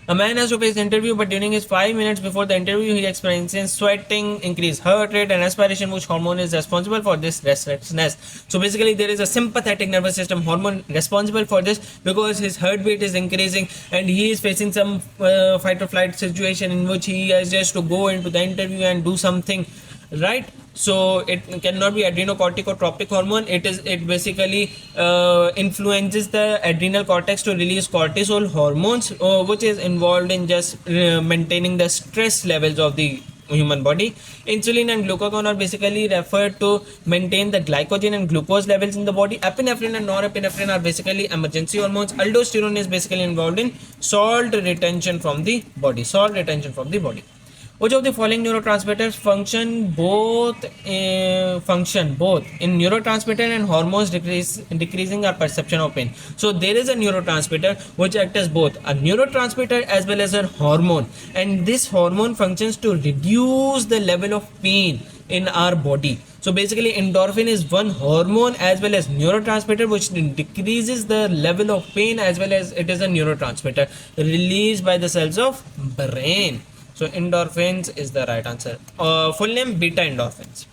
A man has to face the interview, but during his 5 minutes before the interview, he experiences sweating, increased heart rate, and aspiration, which hormone is responsible for this restlessness. So basically, there is a sympathetic nervous system hormone responsible for this because his heartbeat is increasing and he is facing some fight or flight situation in which he has just to go into the interview and do something, right? So it cannot be adrenocorticotropic hormone. It basically influences the adrenal cortex to release cortisol hormones, which is involved in just maintaining the stress levels of the human body. Insulin and glucagon are basically referred to maintain the glycogen and glucose levels in the body. Epinephrine and norepinephrine are basically emergency hormones. Aldosterone is basically involved in salt retention from the body. Which of the following neurotransmitters function both in neurotransmitter and hormones decreasing our perception of pain? So there is a neurotransmitter which acts as both a neurotransmitter as well as a hormone, and this hormone functions to reduce the level of pain in our body. So basically endorphin is one hormone as well as neurotransmitter which decreases the level of pain, as well as it is a neurotransmitter released by the cells of brain. So endorphins is the right answer. Full name beta endorphins.